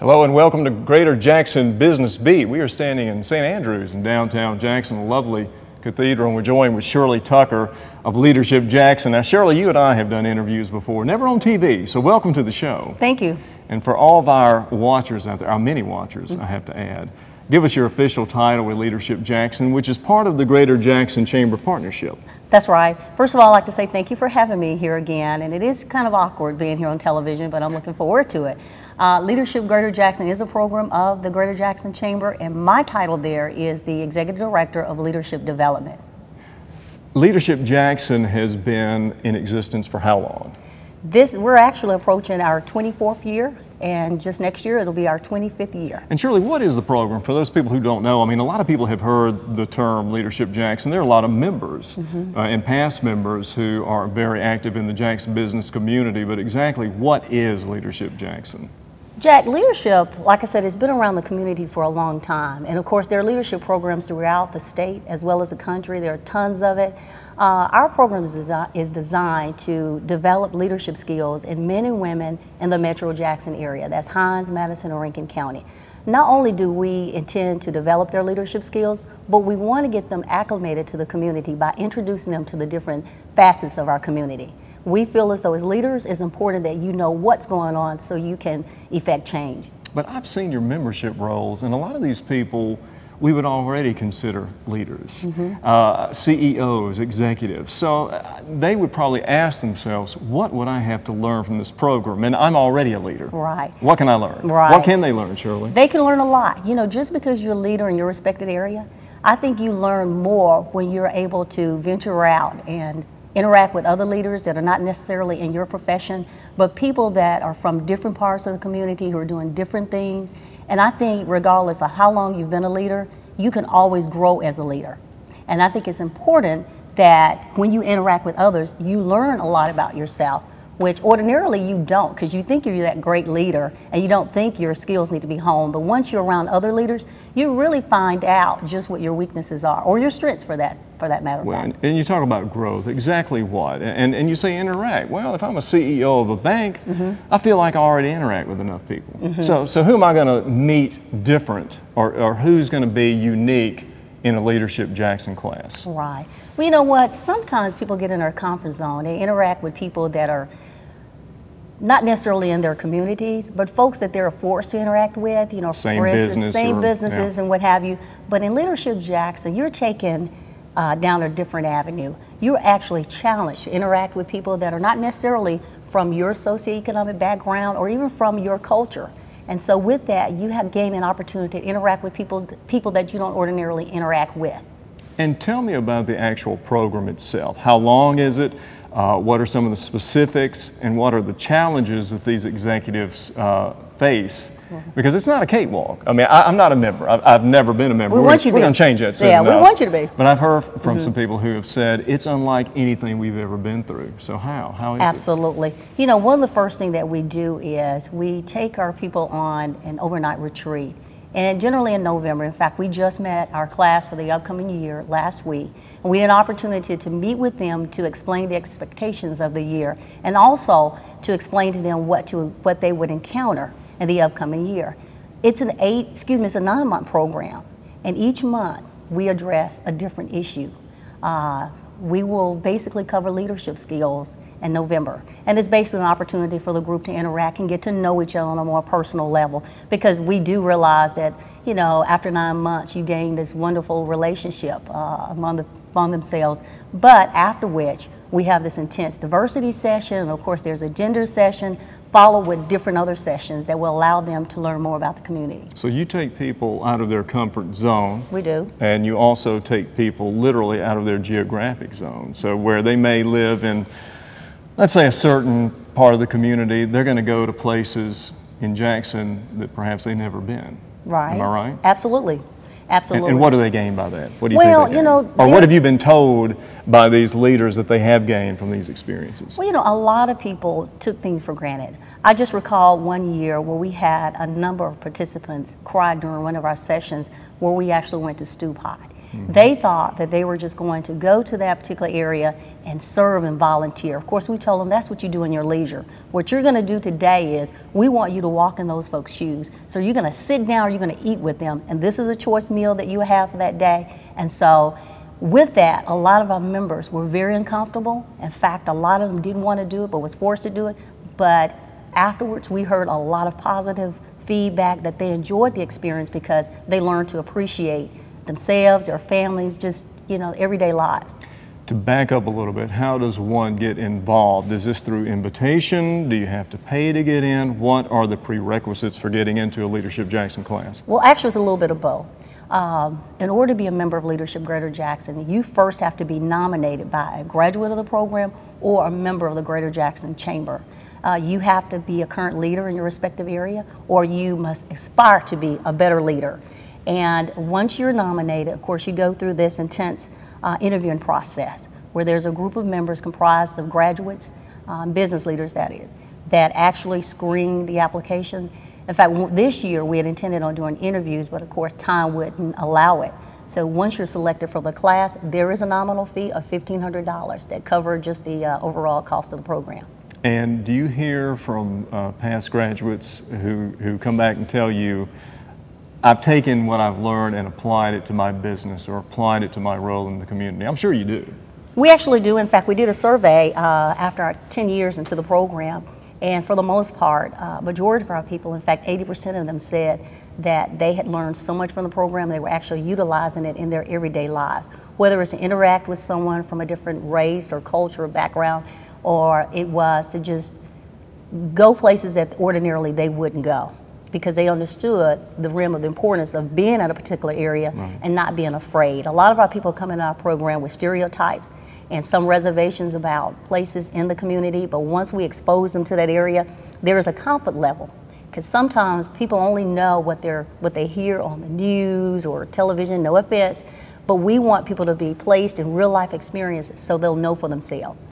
Hello and welcome to Greater Jackson Business Beat. We are standing in St. Andrews in downtown Jackson, a lovely cathedral, and we're joined with Shirley Tucker of Leadership Jackson. Now, Shirley, you and I have done interviews before, never on TV, so welcome to the show. Thank you. And for all of our watchers out there, our many watchers, I have to add, give us your official title with Leadership Jackson, which is part of the Greater Jackson Chamber Partnership. That's right. First of all, I'd like to say thank you for having me here again, and it is kind of awkward being here on television, but I'm looking forward to it. Leadership Greater Jackson is a program of the Greater Jackson Chamber, and my title there is the Executive Director of Leadership Development. Leadership Jackson has been in existence for how long? We're actually approaching our 24th year, and just next year it'll be our 25th year. And Shirley, what is the program? For those people who don't know, I mean, a lot of people have heard the term Leadership Jackson. There are a lot of members and past members who are very active in the Jackson business community, but exactly what is Leadership Jackson? Jack, leadership, like I said, has been around the community for a long time. And of course, there are leadership programs throughout the state as well as the country. There are tons of it. Our program is designed to develop leadership skills in men and women in the Metro Jackson area. That's Hinds, Madison, and Rankin County. Not only do we intend to develop their leadership skills, but we want to get them acclimated to the community by introducing them to the different facets of our community. We feel as though as leaders, it's important that you know what's going on so you can effect change. But I've seen your membership roles, and a lot of these people we would already consider leaders, CEOs, executives. So they would probably ask themselves, what would I have to learn from this program? And I'm already a leader. Right. What can I learn? Right. What can they learn, Shirley? They can learn a lot. You know, just because you're a leader in your respected area, I think you learn more when you're able to venture out and interact with other leaders that are not necessarily in your profession, but people that are from different parts of the community who are doing different things. And I think regardless of how long you've been a leader, you can always grow as a leader. And I think it's important that when you interact with others, you learn a lot about yourself, which ordinarily you don't, because you think you're that great leader and you don't think your skills need to be honed. But once you're around other leaders, you really find out just what your weaknesses are, or your strengths for that matter. Well, and you talk about growth, exactly what? And you say interact. Well, if I'm a CEO of a bank, I feel like I already interact with enough people. So who am I going to meet different, or who's going to be unique in a Leadership Jackson class? Right. Well, you know what? Sometimes people get in their comfort zone. They interact with people that are not necessarily in their communities, but folks that they're forced to interact with, you know, same businesses and what have you. But in Leadership Jackson, you're taking down a different avenue. You're actually challenged to interact with people that are not necessarily from your socioeconomic background or even from your culture. And so with that, you have gained an opportunity to interact with people that you don't ordinarily interact with. And tell me about the actual program itself. How long is it? What are some of the specifics, and what are the challenges that these executives face? Because it's not a cakewalk. I mean, I'm not a member. I've never been a member. We're going to change that soon. Yeah, we want you to be. But I've heard from some people who have said it's unlike anything we've ever been through. So how is it? Absolutely. You know, one of the first things that we do is we take our people on an overnight retreat. And generally in November, in fact, we just met our class for the upcoming year last week. And we had an opportunity to meet with them to explain the expectations of the year and also to explain to them what they would encounter in the upcoming year. It's a 9-month program. And each month we address a different issue. We will basically cover leadership skills in November. And it's basically an opportunity for the group to interact and get to know each other on a more personal level, because we do realize that, you know, after 9 months you gain this wonderful relationship among themselves. But after which we have this intense diversity session, and of course there's a gender session, followed with different other sessions that will allow them to learn more about the community. So you take people out of their comfort zone. We do. And you also take people literally out of their geographic zone. So where they may live in, let's say, a certain part of the community, they're going to go to places in Jackson that perhaps they've never been. Right. Am I right? Absolutely. Absolutely. And what do they gain by that? What do you think they gain? You know, or what have you been told by these leaders that they have gained from these experiences? Well, you know, a lot of people took things for granted. I just recall one year where we had a number of participants cry during one of our sessions where we actually went to stew pot. They thought that they were just going to go to that particular area and serve and volunteer. Of course, we told them that's what you do in your leisure. What you're going to do today is we want you to walk in those folks' shoes. So you're going to sit down, you're going to eat with them, and this is a choice meal that you have for that day. And so with that, a lot of our members were very uncomfortable. In fact, a lot of them didn't want to do it but was forced to do it. But afterwards, we heard a lot of positive feedback that they enjoyed the experience because they learned to appreciate themselves, their families, just, everyday lives. To back up a little bit, how does one get involved? Is this through invitation? Do you have to pay to get in? What are the prerequisites for getting into a Leadership Jackson class? Well, actually, it's a little bit of both. In order to be a member of Leadership Greater Jackson, you first have to be nominated by a graduate of the program or a member of the Greater Jackson Chamber. You have to be a current leader in your respective area, or you must aspire to be a better leader. And once you're nominated, of course, you go through this intense interviewing process where there's a group of members comprised of graduates, business leaders that is, that actually screen the application. In fact, this year we had intended on doing interviews, but of course time wouldn't allow it. So once you're selected for the class, there is a nominal fee of $1,500 that covers just the overall cost of the program. And do you hear from past graduates who come back and tell you, I've taken what I've learned and applied it to my business or applied it to my role in the community? I'm sure you do. We actually do. In fact, we did a survey after our 10 years into the program, and for the most part, majority of our people, in fact 80% of them, said that they had learned so much from the program they were actually utilizing it in their everyday lives, whether it's to interact with someone from a different race or culture or background, or it was to just go places that ordinarily they wouldn't go, because they understood the realm of the importance of being at a particular area and not being afraid. A lot of our people come into our program with stereotypes and some reservations about places in the community, but once we expose them to that area, there is a comfort level. Because sometimes people only know what they hear on the news or television, no offense, but we want people to be placed in real life experiences so they'll know for themselves.